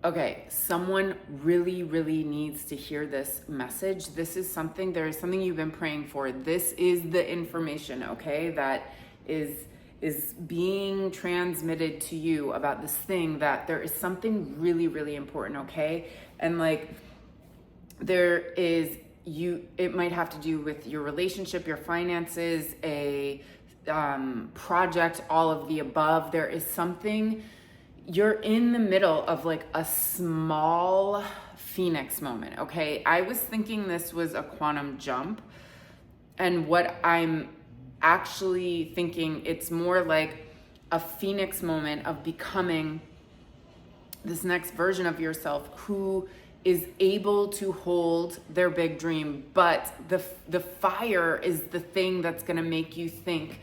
Okay, someone really, really needs to hear this message. This is something, there is something you've been praying for. This is the information, okay, that is being transmitted to you about this thing, that there is something really, really important, okay? And like, it might have to do with your relationship, your finances, a project, all of the above. There is something, you're in the middle of like a small phoenix moment, okay? I was thinking this was a quantum jump, and what I'm actually thinking, it's more like a phoenix moment of becoming this next version of yourself who is able to hold their big dream, but the fire is the thing that's gonna make you think,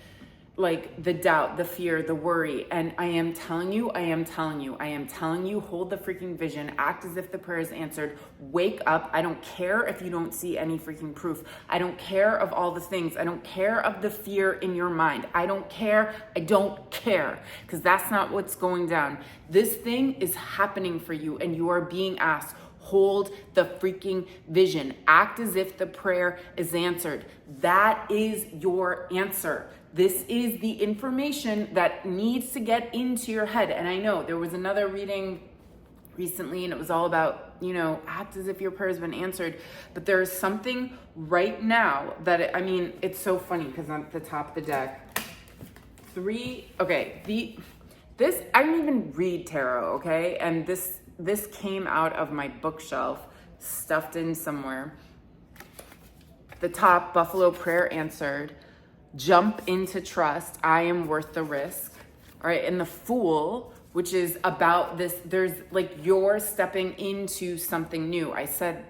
like the doubt, the fear, the worry. And I am telling you, hold the freaking vision, act as if the prayer is answered, wake up. I don't care if you don't see any freaking proof. I don't care of all the things. I don't care of the fear in your mind. I don't care, because that's not what's going down. This thing is happening for you, and you are being asked, hold the freaking vision. Act as if the prayer is answered. That is your answer. This is the information that needs to get into your head. And I know there was another reading recently, and it was all about, act as if your prayer has been answered. But there is something right now that, it's so funny because on the top of the deck, this, I don't even read tarot, okay? And this came out of my bookshelf, stuffed in somewhere. The top, Buffalo Prayer Answered. Jump into trust. I am worth the risk. All right. And the Fool, which is about this, there's like you're stepping into something new. I said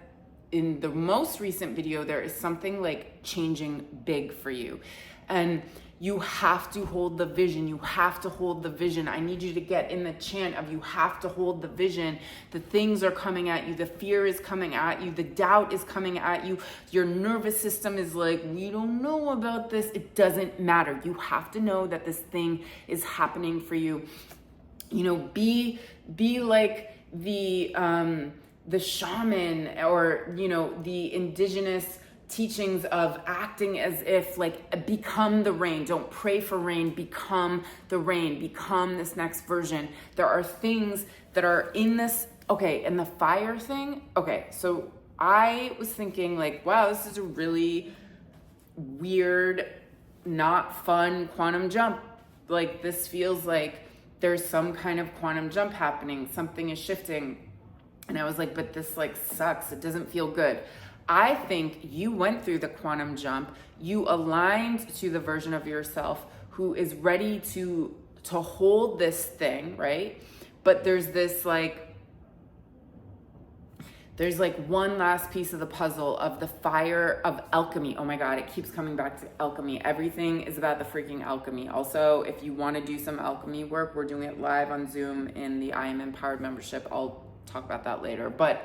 in the most recent video, there is something like changing big for you. And you have to hold the vision. You have to hold the vision. I need you to get in the chant of you have to hold the vision. The things are coming at you. The fear is coming at you. The doubt is coming at you. Your nervous system is like, we don't know about this. It doesn't matter. You have to know that this thing is happening for you. Be like the shaman, or, the indigenous teachings of acting as if, like, become the rain. Don't pray for rain, become the rain, become this next version. There are things that are in this. Okay, and the fire thing, okay, so I was thinking like, wow, this is a really weird, not fun quantum jump. Like, this feels like there's some kind of quantum jump happening, something is shifting. And I was like, but this like sucks, it doesn't feel good. I think you went through the quantum jump. You aligned to the version of yourself who is ready to hold this thing, right? But there's one last piece of the puzzle of the fire of alchemy. Oh my God, it keeps coming back to alchemy. Everything is about the freaking alchemy. Also, if you want to do some alchemy work, we're doing it live on Zoom in the I Am Empowered membership. I'll talk about that later. But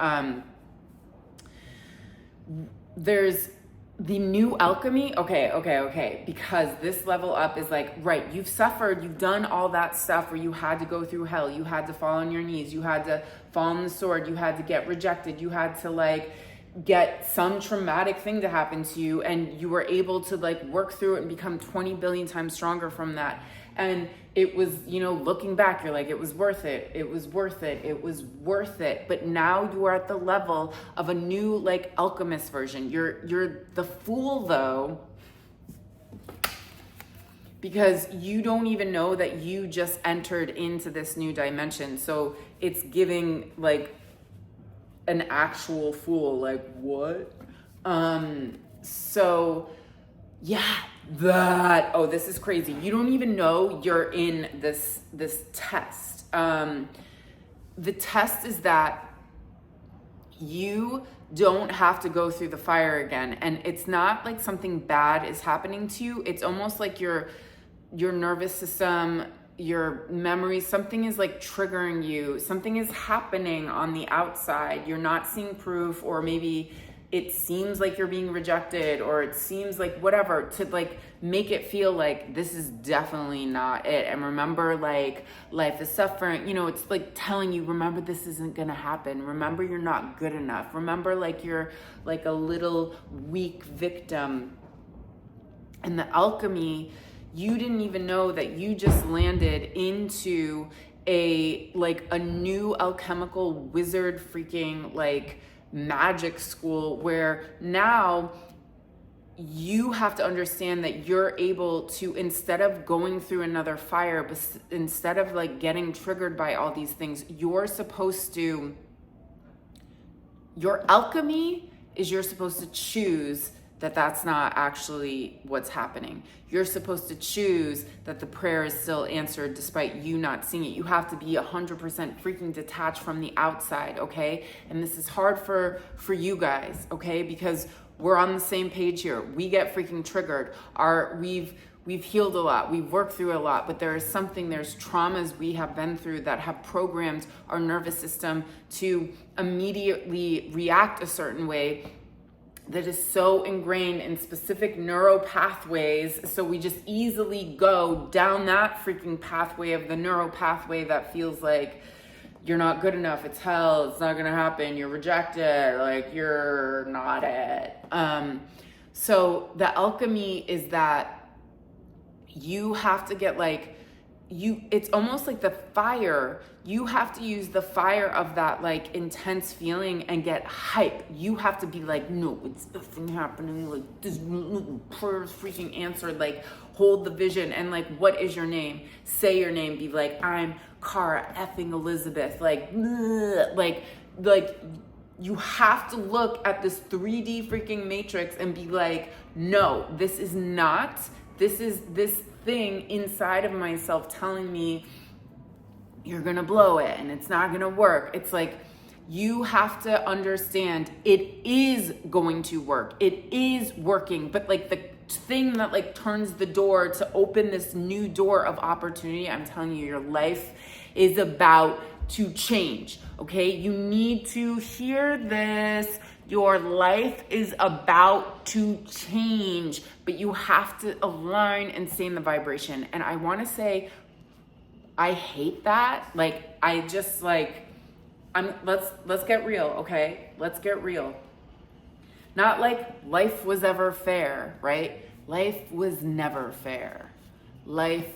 there's the new alchemy. Okay. Because this level up is like, right, you've suffered, you've done all that stuff where you had to go through hell, you had to fall on your knees, you had to fall on the sword, you had to get rejected, you had to like get some traumatic thing to happen to you, and you were able to like work through it and become 20 billion times stronger from that. And it was, looking back, you're like, it was worth it. But now you are at the level of a new, like, alchemist version. You're the Fool, though, because you don't even know that you just entered into this new dimension. So it's giving, like, an actual fool. Like, what? So, yeah. This is crazy. You don't even know you're in this test. The test is that you don't have to go through the fire again. And it's not like something bad is happening to you. It's almost like your nervous system, your memories, something is like triggering you. Something is happening on the outside. You're not seeing proof, or maybe it seems like you're being rejected, or it seems like whatever, to like make it feel like this is definitely not it. And remember, like, life is suffering, you know, it's like telling you, remember, this isn't gonna happen. Remember, you're not good enough. Remember, like, you're like a little weak victim. And the alchemy, you didn't even know that you just landed into a new alchemical wizard freaking like magic school, where now you have to understand that you're able to, instead of going through another fire, but instead of like getting triggered by all these things, you're supposed to, your alchemy is you're supposed to choose that that's not actually what's happening. You're supposed to choose that the prayer is still answered despite you not seeing it. You have to be 100% freaking detached from the outside, okay? And this is hard for you guys, okay? Because we're on the same page here. We get freaking triggered. We've healed a lot. We've worked through a lot, but there's traumas we have been through that have programmed our nervous system to immediately react a certain way, that is so ingrained in specific neural pathways. So we just easily go down that freaking pathway of the neural pathway that feels like you're not good enough, it's hell, it's not gonna happen, you're rejected, like you're not it. So the alchemy is that you have to get like, it's almost like the fire. You have to use the fire of that like intense feeling and get hype. You have to be like, no, it's nothing happening. Like, this prayer is freaking answered. Like, hold the vision. And like, what is your name? Say your name. Be like, I'm Cara effing Elizabeth. Like you have to look at this 3D freaking matrix and be like, no, this is not. This is this thing inside of myself telling me you're gonna blow it and it's not gonna work. It's like, you have to understand it is going to work. It is working. But like the thing that like turns the door to open this new door of opportunity, I'm telling you, your life is about to change. Okay, you need to hear this. Your life is about to change, but you have to align and stay in the vibration. And I want to say, I hate that. Like, I just like, let's get real, okay? Let's get real. Not like life was ever fair, right? Life was never fair. Life,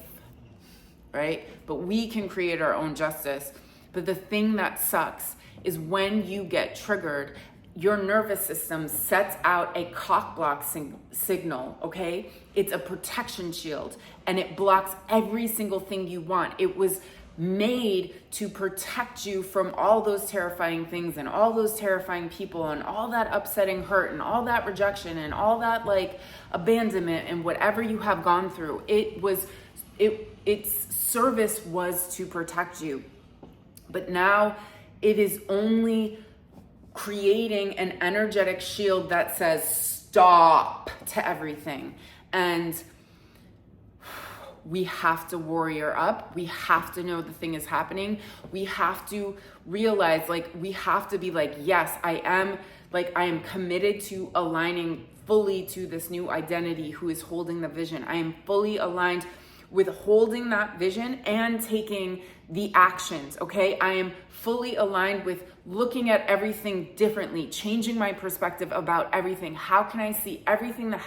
right? But we can create our own justice. But the thing that sucks is when you get triggered, your nervous system sets out a cock block signal, okay? It's a protection shield, and it blocks every single thing you want. It was made to protect you from all those terrifying things and all those terrifying people and all that upsetting hurt and all that rejection and all that like abandonment and whatever you have gone through. Its service was to protect you. But now it is only creating an energetic shield that says stop to everything. And we have to warrior up. We have to know the thing is happening. We have to realize, like, we have to be like, yes, I am committed to aligning fully to this new identity who is holding the vision. I am fully aligned with holding that vision and taking the actions, okay? I am fully aligned with looking at everything differently, changing my perspective about everything. How can I see everything that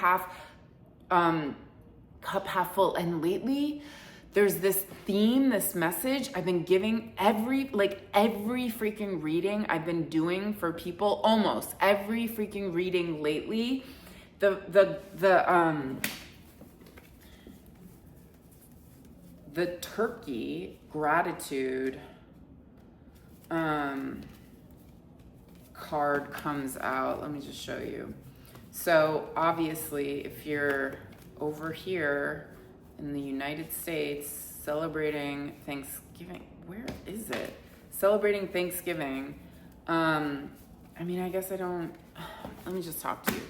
cup half full? And lately, there's this theme, this message I've been giving every freaking reading I've been doing for people, almost every freaking reading lately. The turkey gratitude card comes out. Let me just show you. So obviously, if you're over here in the United States celebrating Thanksgiving, where is it? Celebrating Thanksgiving. I mean, I guess I don't, let me just talk to you.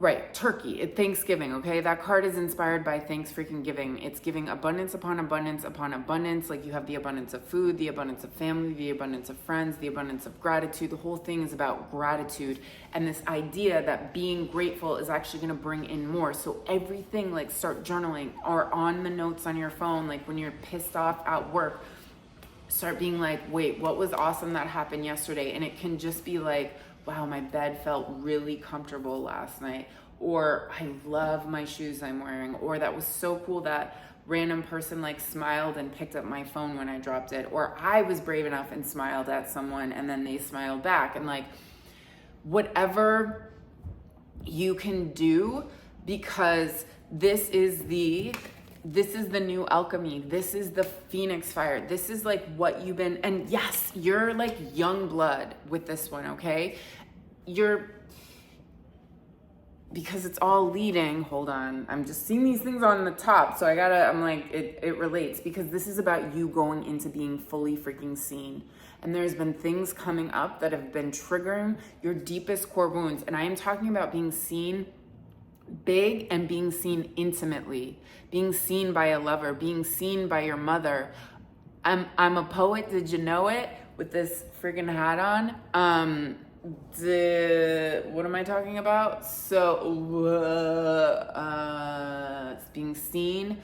Right, turkey, Thanksgiving, okay? That card is inspired by thanks freaking giving. It's giving abundance upon abundance upon abundance. Like you have the abundance of food, the abundance of family, the abundance of friends, the abundance of gratitude. The whole thing is about gratitude and this idea that being grateful is actually gonna bring in more. So everything, like start journaling or on the notes on your phone, like when you're pissed off at work, start being like, wait, what was awesome that happened yesterday? And it can just be like, wow, my bed felt really comfortable last night, or I love my shoes I'm wearing, or that was so cool that random person like smiled and picked up my phone when I dropped it, or I was brave enough and smiled at someone and then they smiled back. And like whatever you can do, because this is the new alchemy. This is the phoenix fire. This is like what you've been, and yes, you're like young blood with this one, okay? Because it's all leading, hold on. I'm just seeing these things on the top. So I'm like, it relates, because this is about you going into being fully freaking seen. And there's been things coming up that have been triggering your deepest core wounds. And I am talking about being seen big and being seen intimately, being seen by a lover, being seen by your mother. I'm a poet, did you know it? With this friggin' hat on. What am I talking about? So it's being seen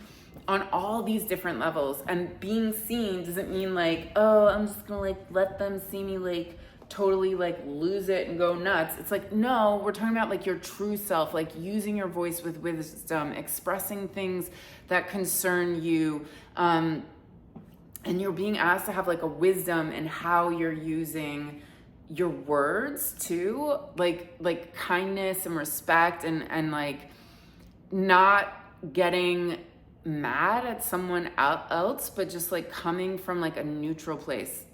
on all these different levels. And being seen doesn't mean like, oh, I'm just gonna like let them see me like totally like lose it and go nuts. It's like, no, we're talking about like your true self, like using your voice with wisdom, expressing things that concern you, and you're being asked to have like a wisdom in how you're using your words too, like kindness and respect, and like not getting mad at someone else, but just like coming from like a neutral place.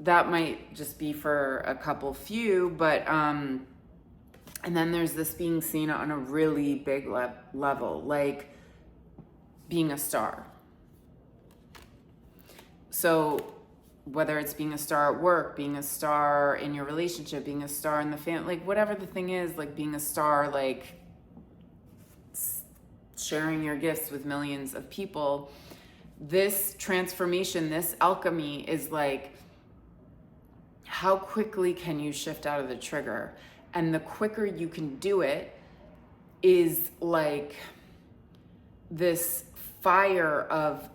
That might just be for a couple few, but and then there's this being seen on a really big level, like being a star. So whether it's being a star at work, being a star in your relationship, being a star in the family, like whatever the thing is, like being a star, like sharing your gifts with millions of people, this transformation, this alchemy is like, how quickly can you shift out of the trigger? And the quicker you can do it is like this fire of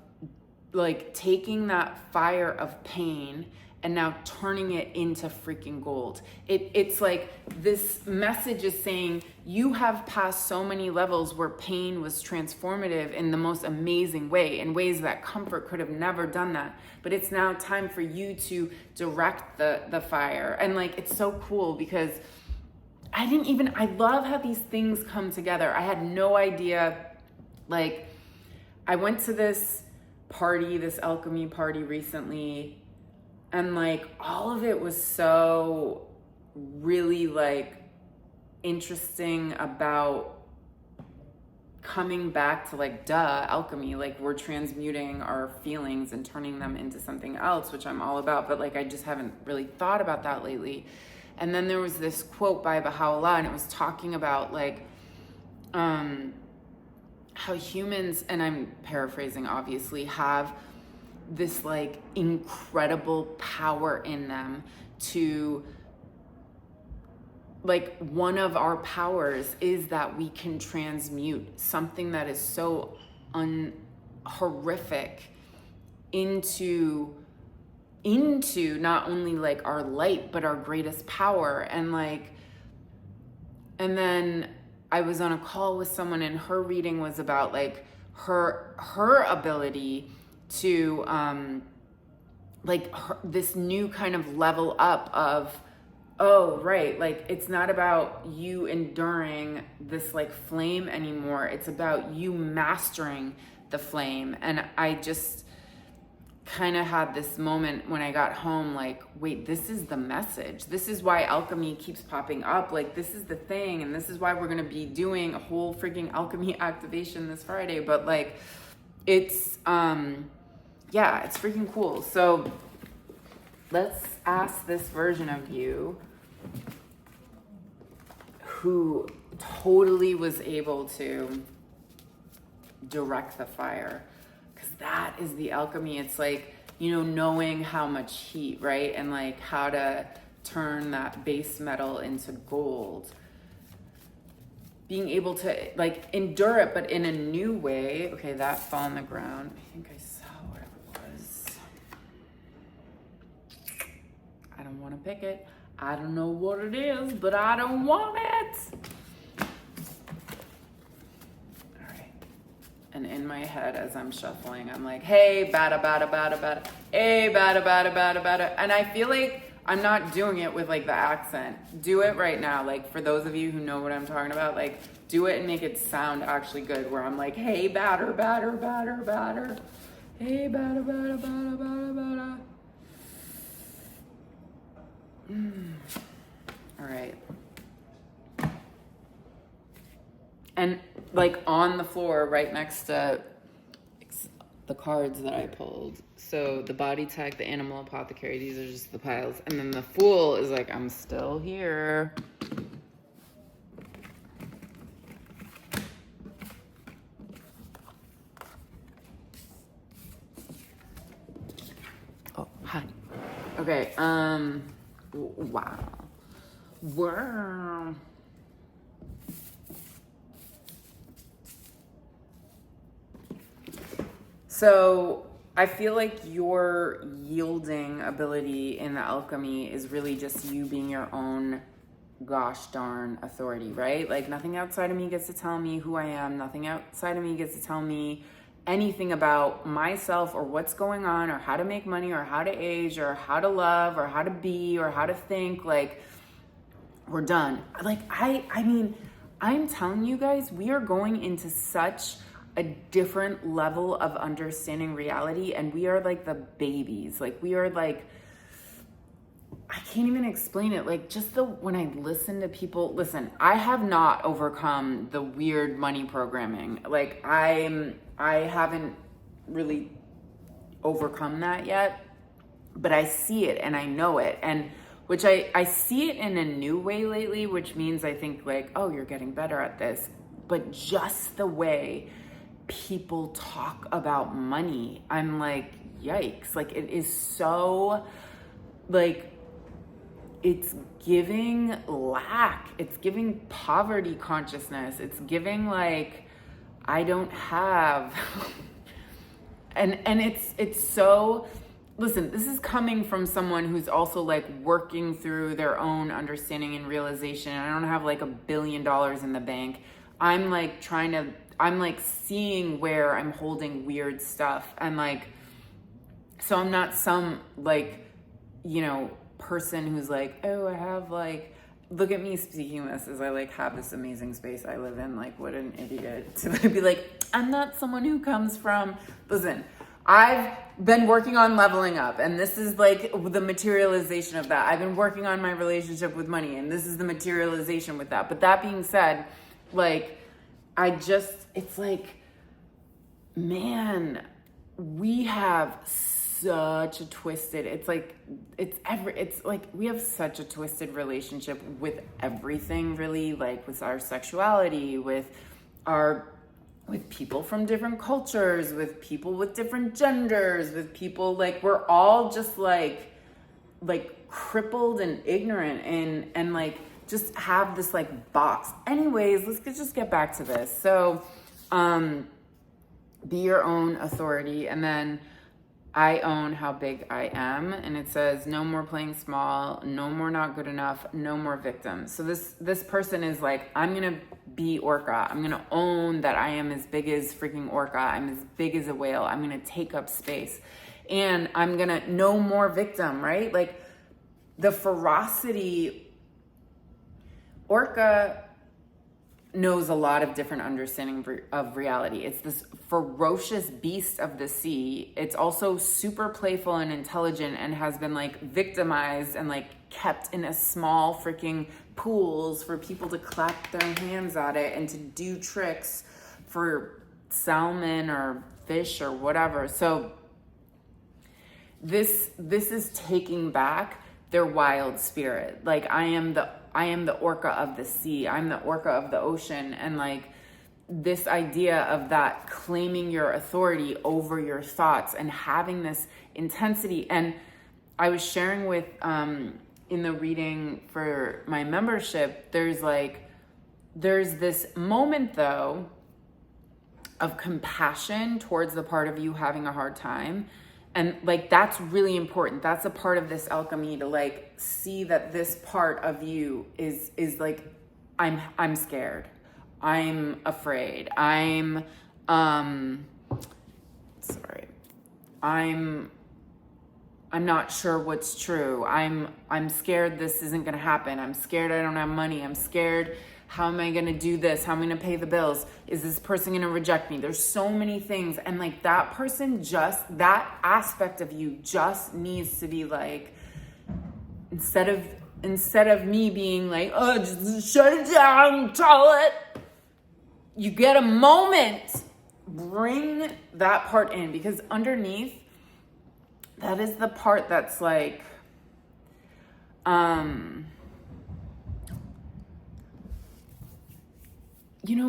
like taking that fire of pain and now turning it into freaking gold. It's like this message is saying you have passed so many levels where pain was transformative in the most amazing way, in ways that comfort could have never done that. But it's now time for you to direct the fire. And like, it's so cool because I love how these things come together. I had no idea. Like, I went to this party, this alchemy party recently, and like all of it was so really like interesting about coming back to like alchemy. Like we're transmuting our feelings and turning them into something else, which I'm all about, but like I just haven't really thought about that lately. And then there was this quote by Baha'u'llah, and it was talking about like how humans, and I'm paraphrasing obviously, have this like incredible power in them to, like, one of our powers is that we can transmute something that is so horrific into not only like our light but our greatest power. And then I was on a call with someone, and her reading was about like her ability to this new kind of level up of, oh right, like it's not about you enduring this like flame anymore, it's about you mastering the flame. And I just kind of had this moment when I got home, like, wait, this is the message. This is why alchemy keeps popping up. Like, this is the thing. And this is why we're going to be doing a whole freaking alchemy activation this Friday. But like, it's, yeah, it's freaking cool. So let's ask this version of you, who totally was able to direct the fire. Because that is the alchemy. It's like, you know, knowing how much heat, right? And like how to turn that base metal into gold. Being able to like endure it, but in a new way. Okay, that fell on the ground. I think I saw what it was. I don't want to pick it. I don't know what it is, but I don't want it. All right. And in my head, as I'm shuffling, I'm like, hey, bada, bada, bada, bada. Hey, bada, bada, bada, bada. And I feel like I'm not doing it with like the accent. Do it right now. Like for those of you who know what I'm talking about, like do it and make it sound actually good where I'm like, hey, batter, batter, batter, batter. Hey, batter, batter, batter, batter, batter. All right. And like on the floor right next to the cards that I pulled. So the body tag, the animal apothecary, these are just the piles. And then the fool is like, I'm still here. Oh, hi. Okay, wow. Wow. So I feel like your yielding ability in the alchemy is really just you being your own gosh darn authority, right? Like nothing outside of me gets to tell me who I am. Nothing outside of me gets to tell me anything about myself or what's going on or how to make money or how to age or how to love or how to be or how to think. Like we're done. Like I mean, I'm telling you guys, we are going into such a different level of understanding reality, and we are like the babies. Like we are like, I can't even explain it. Like just when I listen to people, listen, I have not overcome the weird money programming. Like I haven't really overcome that yet, but I see it and I know it. And which I see it in a new way lately, which means I think like, oh, you're getting better at this. But just the way people talk about money, I'm like, yikes. Like it is so like, it's giving lack. It's giving poverty consciousness. It's giving like, I don't have. and it's so, listen, this is coming from someone who's also like working through their own understanding and realization. I don't have like $1 billion in the bank. I'm like I'm like seeing where I'm holding weird stuff. And like, so I'm not some like, you know, person who's like, oh, I have like, look at me speaking this as I like have this amazing space I live in. Like what an idiot to be like, I'm not someone who comes from, listen, I've been working on leveling up, and this is like the materialization of that. I've been working on my relationship with money, and this is the materialization with that. But that being said, like, it's like, man, we have such a twisted, it's like we have such a twisted relationship with everything, really, like with our sexuality, with people from different cultures, with people with different genders, with people like, we're all just like crippled and ignorant and like just have this like box. Anyways, let's just get back to this. So, be your own authority. And then I own how big I am. And it says, no more playing small, no more not good enough, no more victims. So this person is like, I'm going to be Orca. I'm going to own that I am as big as freaking Orca. I'm as big as a whale. I'm going to take up space. And I'm going to, no more victim, right? Like the ferocity, Orca knows a lot of different understanding of reality. It's this ferocious beast of the sea. It's also super playful and intelligent and has been like victimized and like kept in a small freaking pools for people to clap their hands at it and to do tricks for salmon or fish or whatever. So this is taking back their wild spirit. Like I am the am the orca of the sea. I'm the orca of the ocean. And like this idea of that claiming your authority over your thoughts and having this intensity. And I was sharing with, in the reading for my membership, there's this moment though of compassion towards the part of you having a hard time. And like, that's really important. That's a part of this alchemy, to like see that this part of you is like, I'm scared. I'm afraid. I'm not sure what's true. I'm scared this isn't gonna happen. I'm scared I don't have money. I'm scared, how am I gonna do this? How am I gonna pay the bills? Is this person gonna reject me? There's so many things. And like that person, just that aspect of you just needs to be like, instead of me being like, oh, just shut it down, tell it. You get a moment, bring that part in, because underneath, that is the part that's like,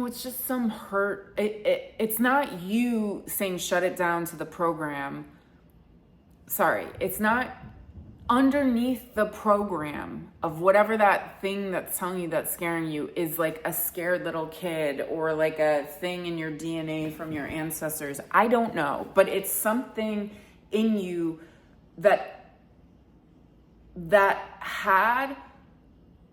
it's just some hurt. It's not you saying shut it down to the program. Sorry, it's not underneath the program of whatever that thing that's telling you, that's scaring you, is like a scared little kid or like a thing in your DNA from your ancestors. I don't know, but it's something in you that had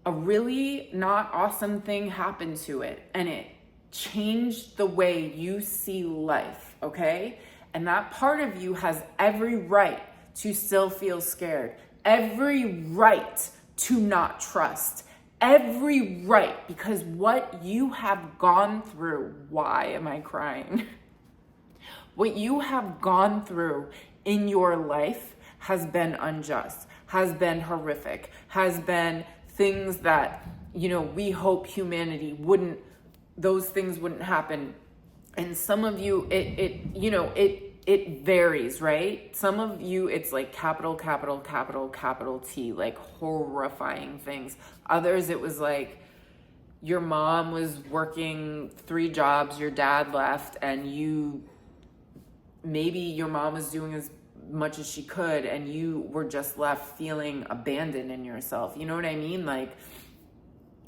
a really not awesome thing happen to it, and it changed the way you see life, okay? And that part of you has every right to still feel scared, every right to not trust, every right, because what you have gone through, why am I crying? What you have gone through in your life has been unjust, has been horrific, has been things that, we hope humanity those things wouldn't happen. And some of you, it varies, right? Some of you, it's like capital T, like horrifying things. Others, it was like your mom was working 3 jobs, your dad left, and maybe your mom was doing as much as she could, and you were just left feeling abandoned in yourself. You know what I mean? Like,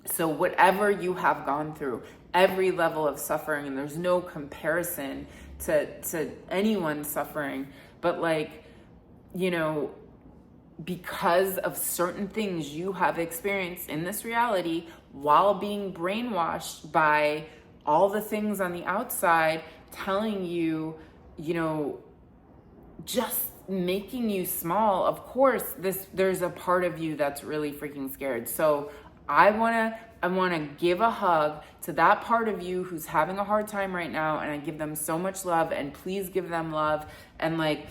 so whatever you have gone through, every level of suffering, and there's no comparison to anyone's suffering, but like, because of certain things you have experienced in this reality while being brainwashed by all the things on the outside telling you, just making you small. Of course, there's a part of you that's really freaking scared. So I want to give a hug to that part of you who's having a hard time right now, and I give them so much love, and please give them love. And like,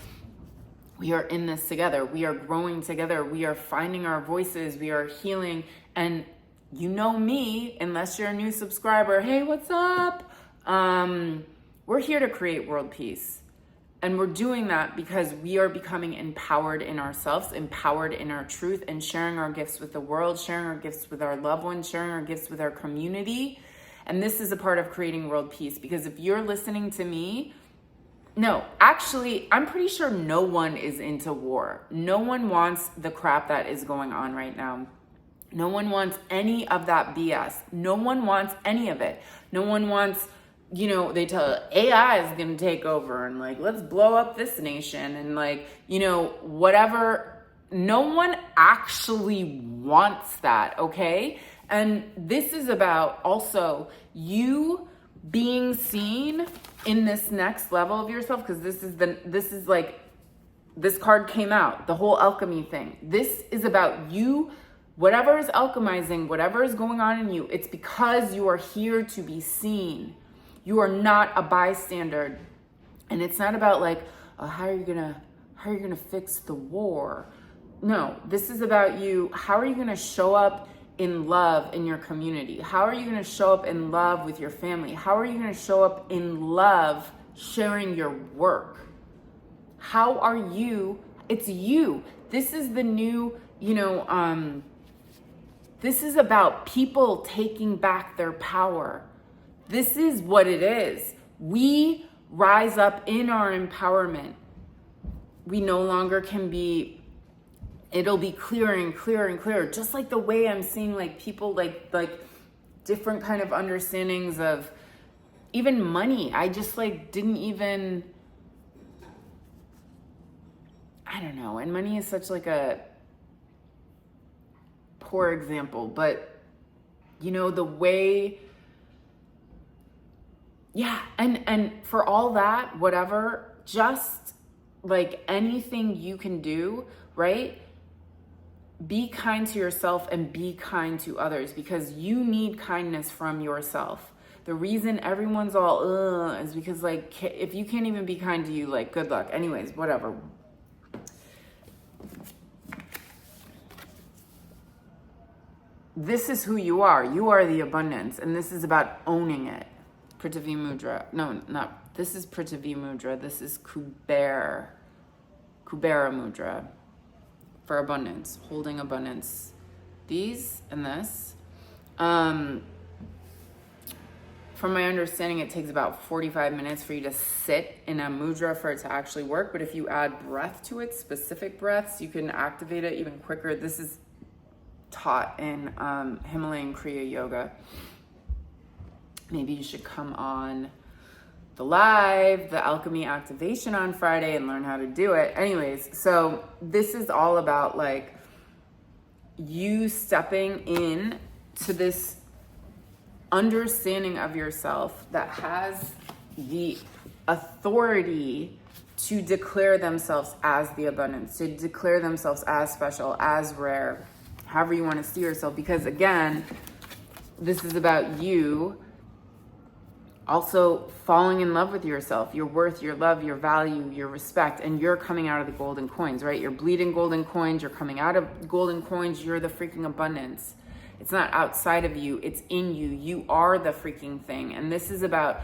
we are in this together. We are growing together. We are finding our voices. We are healing. And me, unless you're a new subscriber, hey, what's up? We're here to create world peace. And we're doing that because we are becoming empowered in ourselves, empowered in our truth, and sharing our gifts with the world, sharing our gifts with our loved ones, sharing our gifts with our community. And this is a part of creating world peace, because if you're listening to me, no, actually, I'm pretty sure no one is into war. No one wants the crap that is going on right now. No one wants any of that BS. No one wants any of it. No one wants, they tell AI is going to take over and like, let's blow up this nation and like, whatever. No one actually wants that, okay? And this is about also you being seen in this next level of yourself, because this card came out, the whole alchemy thing. This is about you, whatever is alchemizing, whatever is going on in you, it's because you are here to be seen. You are not a bystander. And it's not about like, oh, how are you gonna fix the war? No, this is about you. How are you gonna show up in love in your community? How are you gonna show up in love with your family? How are you gonna show up in love sharing your work? How are you? It's you. This is the new, This is about people taking back their power. This is what it is. We rise up in our empowerment. We no longer can be, it'll be clearer and clearer and clearer. Just like the way I'm seeing like people like different kind of understandings of even money. I just like didn't even, I don't know. And money is such like a poor example, but you know, the way, yeah. And for all that, whatever, just like anything you can do, right? Be kind to yourself and be kind to others, because you need kindness from yourself. The reason everyone's all is because like if you can't even be kind to you, like good luck. Anyways, whatever. This is who you are. You are the abundance, and this is about owning it. Prithvi Mudra. No, not. This is Prithvi Mudra. This is Kubera Mudra for abundance, holding abundance. These and this. From my understanding, it takes about 45 minutes for you to sit in a mudra for it to actually work. But if you add breath to it, specific breaths, you can activate it even quicker. This is taught in Himalayan Kriya Yoga. Maybe you should come on the alchemy activation on Friday and learn how to do it. Anyways, so this is all about like you stepping in to this understanding of yourself that has the authority to declare themselves as the abundance, to declare themselves as special, as rare, however you want to see yourself. Because again, this is about you also falling in love with yourself, your worth, your love, your value, your respect, and you're coming out of the golden coins, right? You're bleeding golden coins, you're coming out of golden coins, you're the freaking abundance. It's not outside of you, it's in you. You are the freaking thing. And this is about,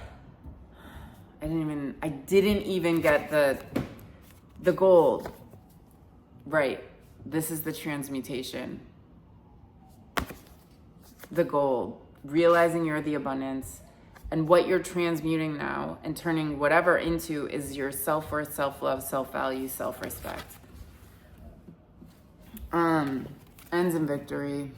I didn't even get the gold. Right. This is the transmutation. The gold. Realizing you're the abundance. And what you're transmuting now and turning whatever into is your self-worth, self-love, self-value, self-respect. Ends in victory.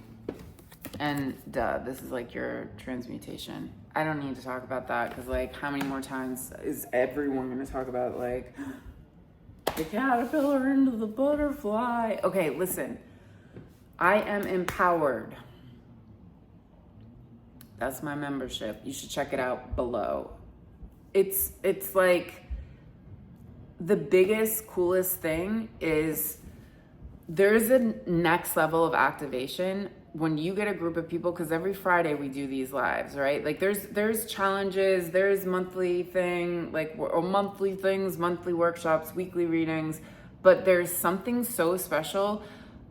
And this is like your transmutation. I don't need to talk about that because like how many more times is everyone going to talk about like the caterpillar into the butterfly? Okay, listen. I am empowered. That's my membership. You should check it out below. It's like the biggest, coolest thing is there's a next level of activation when you get a group of people, because every Friday we do these lives, right? Like there's challenges, there's monthly thing, like or monthly things, monthly workshops, weekly readings, but there's something so special,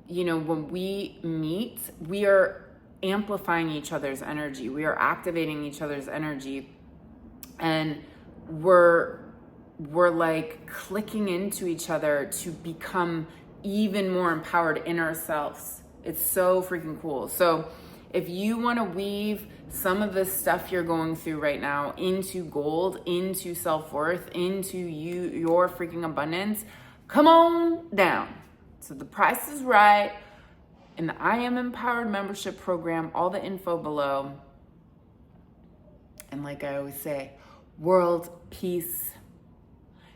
you know, when we meet, we are amplifying each other's energy, we are activating each other's energy, and we're like clicking into each other to become even more empowered in ourselves. It's so freaking cool. So if you want to weave some of the stuff you're going through right now into gold, into self-worth, into your freaking abundance, come on down. So the price is right. In the I Am Empowered membership program, all the info below. And like I always say, world peace.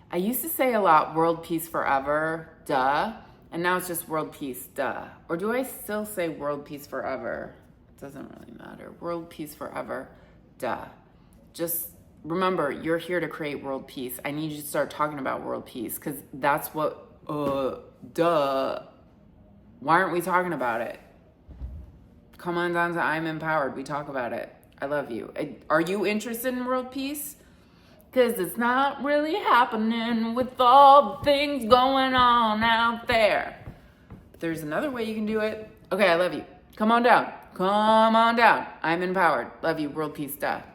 I used to say a lot, world peace forever, duh. And now it's just world peace, duh. Or do I still say world peace forever? It doesn't really matter. World peace forever, duh. Just remember, you're here to create world peace. I need you to start talking about world peace because that's what, duh. Why aren't we talking about it? Come on down to I'm Empowered. We talk about it. I love you. Are you interested in world peace? Because it's not really happening with all the things going on out there. But there's another way you can do it. Okay, I love you. Come on down. Come on down. I'm Empowered. Love you. World peace. Duh.